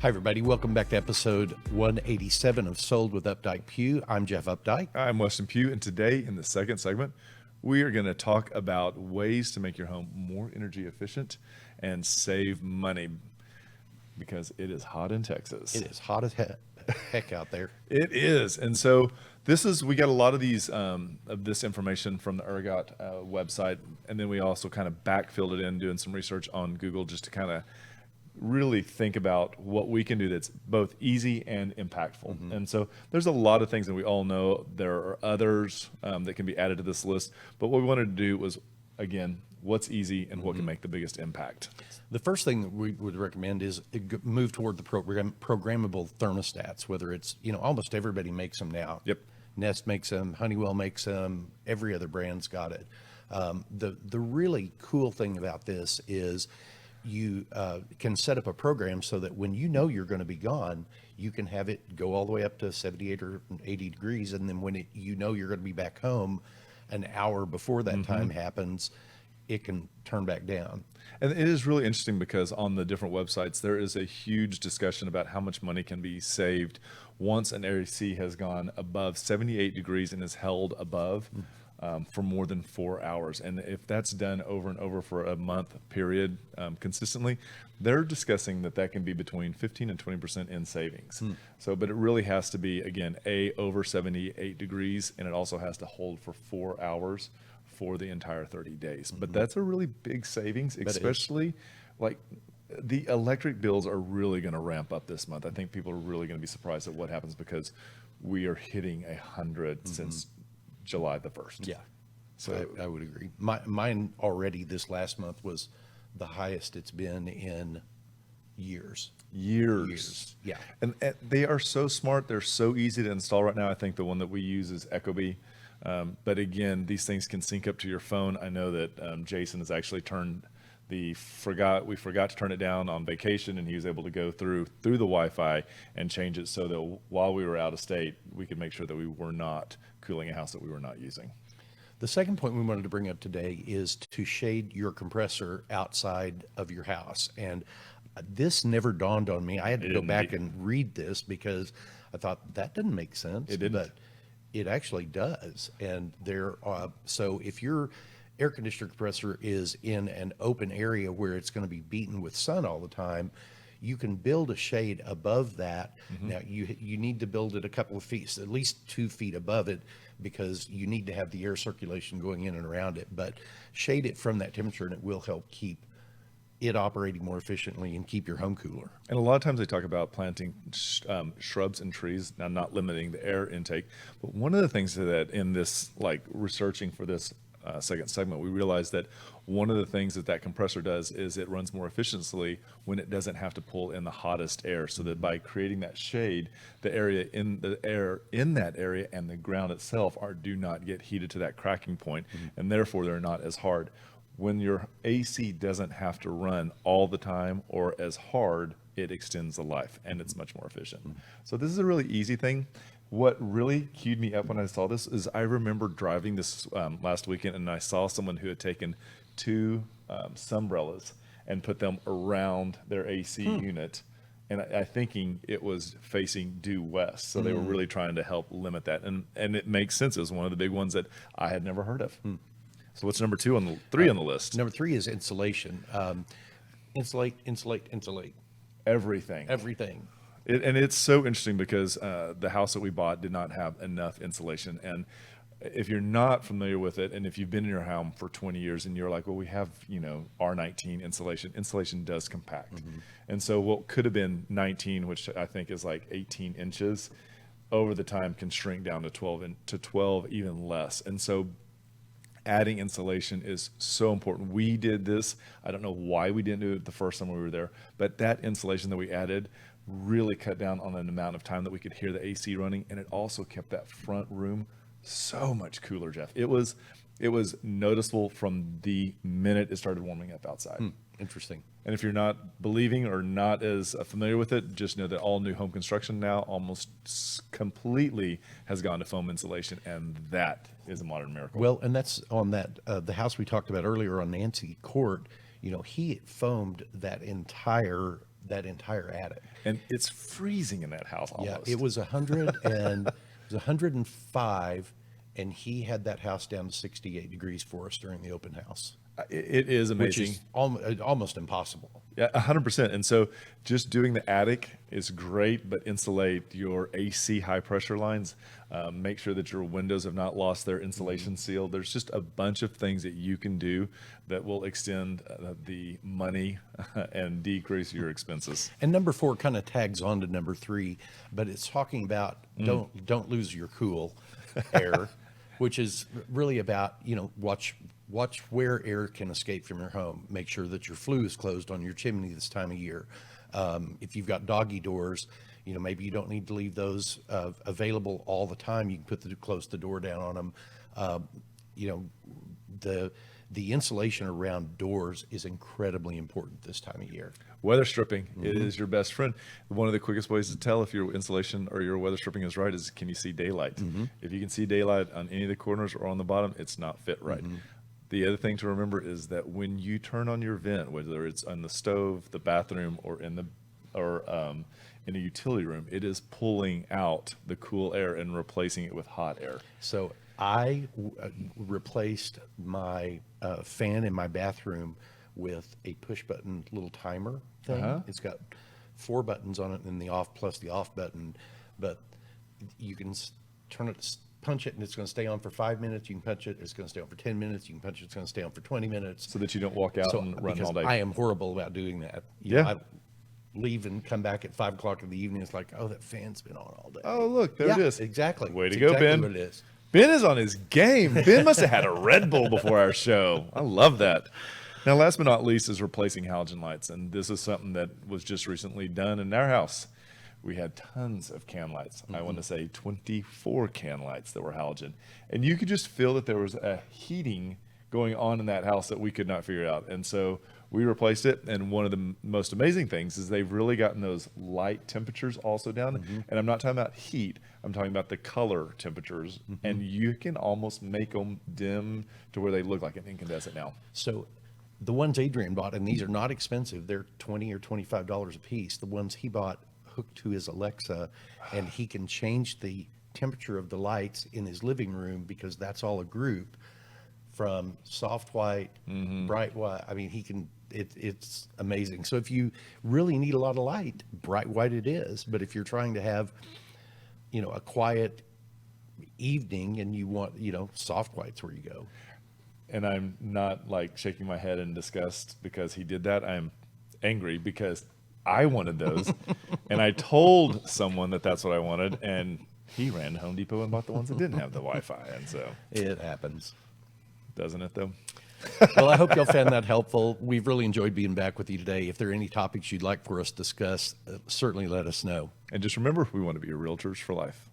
Hi, everybody. Welcome back to episode 187 of Sold with Updike Pugh. I'm Jeff Updike. I'm Weston Pugh, and today in the second segment, we are going to talk about ways to make your home more energy efficient and save money because it is hot in Texas. It is hot as heck out there. It is. And so we got a lot of these of this information from the Ergot website, and then we also kind of backfilled it in doing some research on Google just to kind of really think about what we can do that's both easy and impactful. Mm-hmm. And so there's a lot of things that we all know. There are others that can be added to this list, but what we wanted to do was, again, what's easy and what can make the biggest impact. The first thing that we would recommend is move toward the programmable thermostats, whether it's, almost everybody makes them now. Yep. Nest makes them, Honeywell makes them, every other brand's got it. The really cool thing about this is you can set up a program so that when you know you're going to be gone, you can have it go all the way up to 78 or 80 degrees. And then when you're going to be back home an hour before that time happens, it can turn back down. And it is really interesting because on the different websites, there is a huge discussion about how much money can be saved once an AC has gone above 78 degrees and is held above for more than 4 hours. And if that's done over and over for a month period consistently, they're discussing that can be between 15 and 20% in savings. So, but it really has to be, again, over 78 degrees, and it also has to hold for 4 hours for the entire 30 days. But that's a really big savings, especially like the electric bills are really going to ramp up this month. I think people are really going to be surprised at what happens because we are hitting 100 since July the 1st. Yeah, so I would agree. Mine already this last month was the highest it's been in years. Yeah. And they are so smart. They're so easy to install right now. I think the one that we use is Ecobee. But again, these things can sync up to your phone. I know that Jason has actually we forgot to turn it down on vacation, and he was able to go through the Wi-Fi and change it so that while we were out of state, we could make sure that we were not cooling a house that we were not using. The second point we wanted to bring up today is to shade your compressor outside of your house. And this never dawned on me. I had to go back and read this because I thought that didn't make sense. It didn't. But it actually does. And so if your air conditioner compressor is in an open area where it's going to be beaten with sun all the time, you can build a shade above that. Now you need to build it a couple of feet, at least 2 feet above it, because you need to have the air circulation going in and around it. But shade it from that temperature, and it will help keep it operating more efficiently and keep your home cooler. And a lot of times they talk about planting shrubs and trees, now not limiting the air intake. But one of the things that in this, like researching for this second segment, we realized that one of the things that compressor does is it runs more efficiently when it doesn't have to pull in the hottest air, so that by creating that shade, the air in that area and the ground itself do not get heated to that cracking point, and therefore they're not as hard. When your AC doesn't have to run all the time or as hard, it extends the life and it's much more efficient. So this is a really easy thing. What really cued me up when I saw this is I remember driving this last weekend, and I saw someone who had taken 2 sunbrellas and put them around their AC unit, and I thinking it was facing due west. So they were really trying to help limit that, and it makes sense. It was one of the big ones that I had never heard of. So what's number 2 on the 3 on the list? Number 3 is insulation. Insulate. Everything. And it's so interesting because the house that we bought did not have enough insulation. And if you're not familiar with it, and if you've been in your home for 20 years and you're like, well, we have, R19 insulation does compact. And so what could have been 19, which I think is like 18 inches, over the time can shrink down to 12, even less. And so adding insulation is so important. We did this. I don't know why we didn't do it the first time we were there, but that insulation that we added really cut down on an amount of time that we could hear the AC running, and it also kept that front room so much cooler, Jeff. It was noticeable from the minute it started warming up outside. Interesting. And if you're not believing or not as familiar with it, just know that all new home construction now almost completely has gone to foam insulation, and that is a modern miracle. Well, and that's on that the house we talked about earlier on Nancy Court. He foamed that entire that entire attic. And it's freezing in that house almost. Yeah, it was 100 and it was 105, and he had that house down to 68 degrees for us during the open house, It is which amazing. is almost impossible. Yeah, 100%. And so just doing the attic is great, but insulate your AC high pressure lines. Make sure that your windows have not lost their insulation seal. There's just a bunch of things that you can do that will extend the money and decrease your expenses. And number 4 kind of tags on to number 3, but it's talking about don't lose your cool air, which is really about, watch where air can escape from your home. Make sure that your flue is closed on your chimney this time of year. If you've got doggy doors, maybe you don't need to leave those available all the time. You can close the door down on them. The insulation around doors is incredibly important this time of year. Weather stripping, it is your best friend. One of the quickest ways to tell if your insulation or your weather stripping is right is, can you see daylight? If you can see daylight on any of the corners or on the bottom, it's not fit right. The other thing to remember is that when you turn on your vent, whether it's on the stove, the bathroom, or in a utility room, it is pulling out the cool air and replacing it with hot air. So I replaced my fan in my bathroom with a push button little timer thing. It's got 4 buttons on it, and the off plus the off button, but you can turn it, punch it, and it's going to stay on for 5 minutes. You can punch it, it's going to stay on for 10 minutes. You can punch it, it's going to stay on for 20 minutes. So that you don't walk out and run because all day. I am horrible about doing that. I leave and come back at 5 o'clock in the evening. It's like, oh, that fan's been on all day. Oh, look, there it is. Exactly. Way to It's go, exactly Ben. what it is. Ben is on his game. Ben must have had a Red Bull before our show. I love that. Now, last but not least is replacing halogen lights. And this is something that was just recently done in our house. We had tons of can lights. I want to say 24 can lights that were halogen. And you could just feel that there was a heating going on in that house that we could not figure out. And so we replaced it. And one of the most amazing things is they've really gotten those light temperatures also down. And I'm not talking about heat. I'm talking about the color temperatures. And you can almost make them dim to where they look like an incandescent now. So the ones Adrian bought, and these are not expensive, they're $20 or $25 a piece. The ones he bought hooked to his Alexa, and he can change the temperature of the lights in his living room because that's all a group, from soft white, bright white. I mean, he can, it's amazing. So if you really need a lot of light, bright white it is. But if you're trying to have, a quiet evening and you want, soft white's where you go. And I'm not like shaking my head in disgust because he did that. I'm angry because I wanted those. And I told someone that that's what I wanted. And he ran to Home Depot and bought the ones that didn't have the Wi-Fi. And so It happens. doesn't it though? Well, I hope y'all found that helpful. We've really enjoyed being back with you today. If there are any topics you'd like for us to discuss, certainly let us know. And just remember, we want to be your realtors for life.